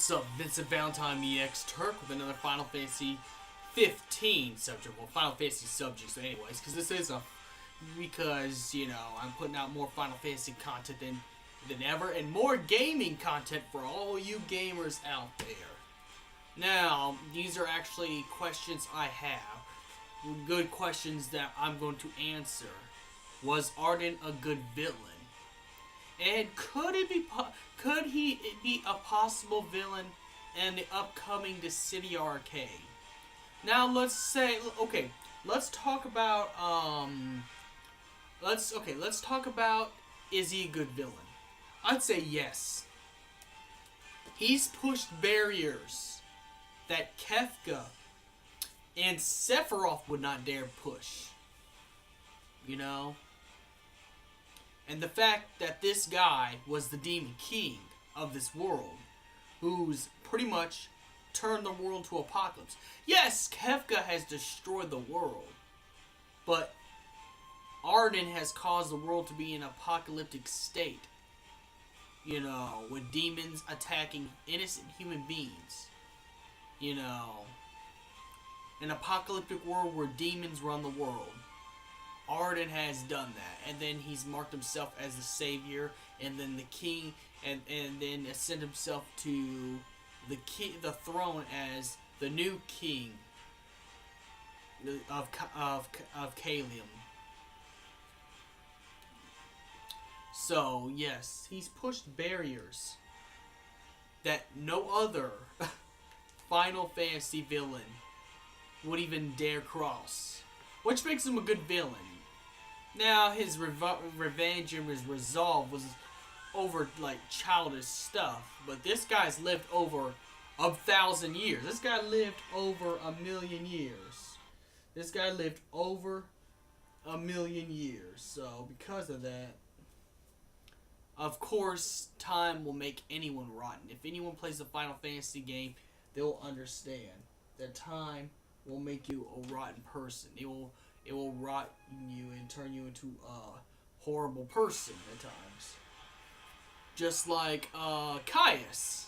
What's up, Vincent Valentine EX Turk with another Final Fantasy 15 subject. Well, Final Fantasy subjects anyways, because this is because, you know, I'm putting out more Final Fantasy content than ever, and more gaming content for all you gamers out there. Now, these are actually questions I have. Good questions that I'm going to answer. Was Ardyn a good villain? And could he be a possible villain in the upcoming Dissidia arcade? Now let's talk about is he a good villain? I'd say yes. He's pushed barriers that Kefka and Sephiroth would not dare push. You know? And the fact that this guy was the Demon King of this world, who's pretty much turned the world to apocalypse. Yes, Kefka has destroyed the world, but Ardyn has caused the world to be in an apocalyptic state. You know, with demons attacking innocent human beings. You know, an apocalyptic world where demons run the world. Ardyn has done that, and then he's marked himself as the savior, and then the king, and then ascend himself to the throne as the new king of Kalium. So yes, he's pushed barriers that no other Final Fantasy villain would even dare cross, which makes him a good villain. Now, his revenge and his resolve was over, like, childish stuff. But this guy's lived over 1,000 years. This guy lived over 1,000,000 years. This guy lived over 1,000,000 years. So, because of that, of course, time will make anyone rotten. If anyone plays a Final Fantasy game, they'll understand that time will make you a rotten person. It will rot you and turn you into a horrible person at times. Just like Caius.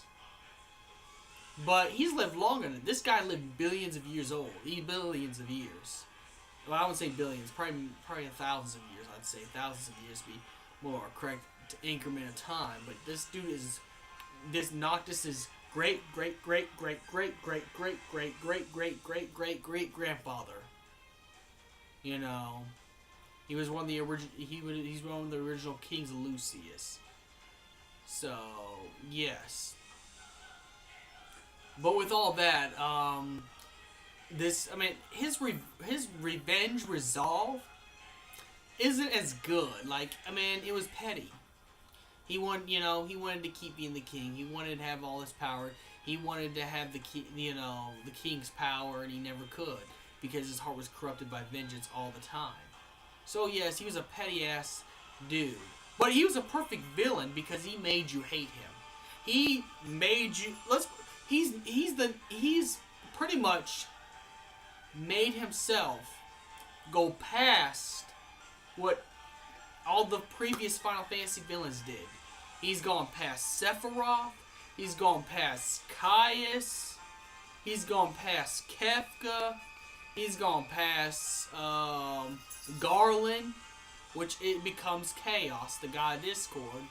But he's lived longer than this guy lived billions of years old. Billions of years. Well, I wouldn't say billions, probably thousands of years. I'd say thousands of years would be more correct increment of time. But this dude is, this Noctis is great grandfather. You know, he was one of the he's one of the original kings of Lucius. So yes. But with all that, his revenge resolve isn't as good. Like, I mean, it was petty. He wanted to keep being the king. He wanted to have all this power. He wanted to have the king's power, and he never could because his heart was corrupted by vengeance all the time. So yes, he was a petty ass dude, but he was a perfect villain because he made you hate him. He made you. He's pretty much made himself go past what all the previous Final Fantasy villains did. He's gone past Sephiroth. He's gone past Caius. He's gone past Kefka. He's gone past Garland, which it becomes Chaos, the god of Discord.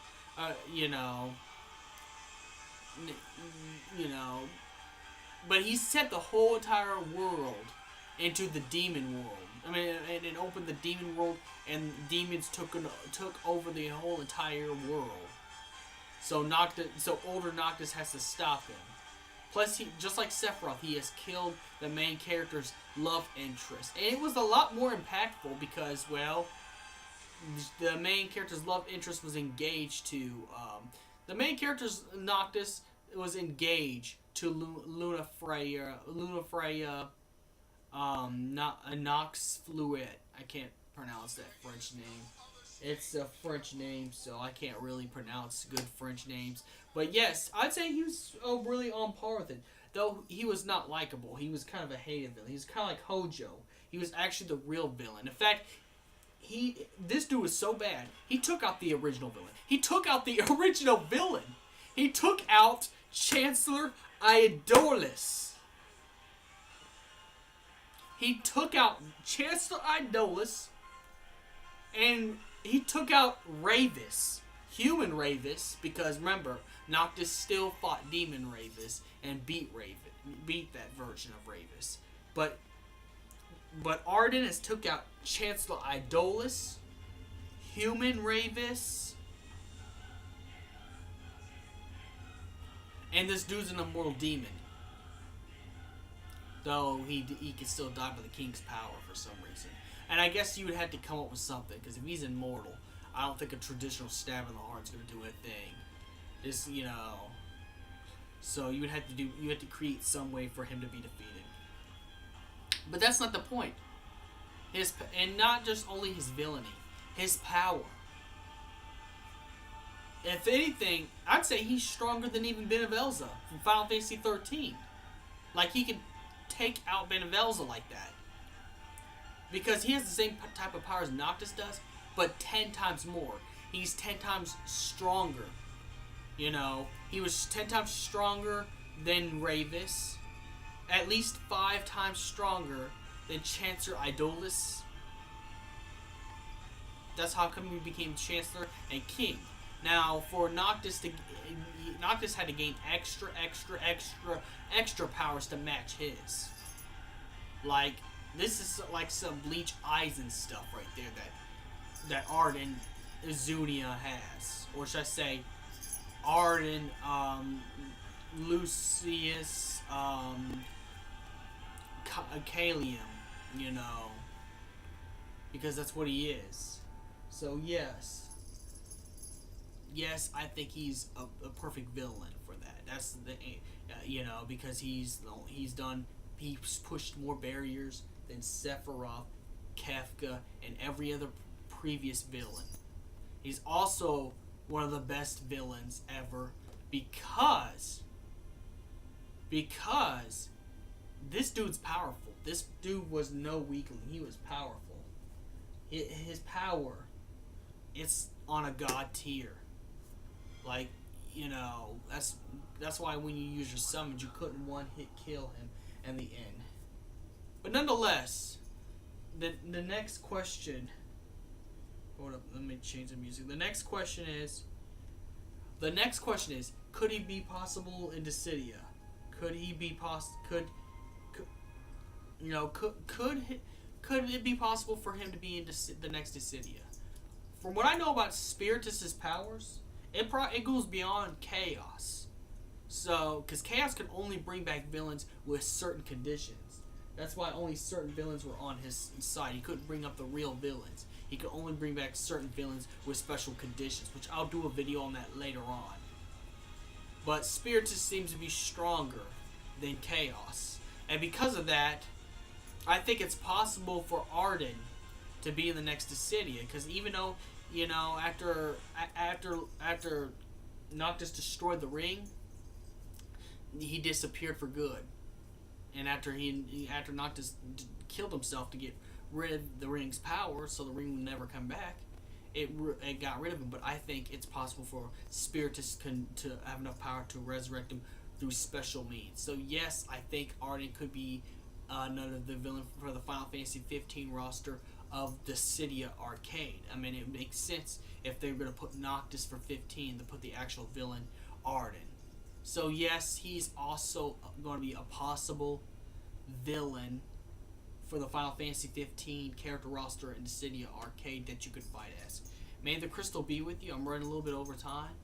But he set the whole entire world into the demon world. I mean, and it opened the demon world, and demons took over the whole entire world. So older Noctis has to stop him. Plus, he, just like Sephiroth, he has killed the main character's love interest. And it was a lot more impactful because, well, the main character's love interest was engaged to... the main character's Noctis was engaged to Luna Freya, Nox Fluid. I can't pronounce that French name. It's a French name, so I can't really pronounce good French names. But yes, I'd say he was really on par with it. Though he was not likable. He was kind of a hated villain. He was kind of like Hojo. He was actually the real villain. In fact, this dude was so bad, he took out the original villain. He took out Chancellor Idolus. He took out Chancellor Idolus, and he took out Ravis, human Ravis, because remember, Noctis still fought Demon Ravis and beat that version of Ravis. But Ardyn has took out Chancellor Idolus, human Ravis, and this dude's an immortal demon. Though he can still die by the king's power for some reason. And I guess you would have to come up with something, because if he's immortal, I don't think a traditional stab in the heart is going to do a thing. This, so you would have to create some way for him to be defeated. But that's not the point. And not just only his villainy, his power. If anything, I'd say he's stronger than even Benevelza from Final Fantasy 13. Like, he can take out Benevelza like that. Because he has the same type of power as Noctis does, but 10 times more. He's 10 times stronger. He was 10 times stronger than Ravis. At least 5 times stronger than Chancellor Idolus. That's how come he became Chancellor and King. Now, for Noctis had to gain extra powers to match his. Like, this is like some Bleach Eyes and stuff right there that Ardyn Zunia has. Or should I say, Ardyn, Lucius, Kalium, because that's what he is. So yes, I think he's a perfect villain for that. That's the, because he's pushed more barriers than Sephiroth, Kefka, and every other previous villain. He's also one of the best villains ever because this dude's powerful. This dude was no weakling. He was powerful. His power, it's on a god tier. Like, that's why when you use your summons, you couldn't one-hit kill him in the end. But nonetheless, the next question... Hold up, let me change the music. The next question is, could he be possible in Dissidia? Could he be could it be possible for him to be in the next Dissidia? From what I know about Spiritus's powers, it goes beyond Chaos. So, because Chaos can only bring back villains with certain conditions. That's why only certain villains were on his side. He couldn't bring up the real villains. He could only bring back certain villains with special conditions, which I'll do a video on that later on. But Spiritus seems to be stronger than Chaos. And because of that, I think it's possible for Ardyn to be in the next Dissidia. Because even though, after Noctis destroyed the ring, he disappeared for good. And after Noctis killed himself to get rid of the ring's power, so the ring would never come back, it got rid of him. But I think it's possible for Spiritus to have enough power to resurrect him through special means. So yes, I think Ardyn could be another the villain for the Final Fantasy 15 roster of Dissidia Arcade. I mean, it makes sense if they were going to put Noctis for 15 to put the actual villain Ardyn. So yes, he's also going to be a possible villain for the Final Fantasy 15 character roster in Dissidia Arcade that you could fight as. May the crystal be with you. I'm running a little bit over time.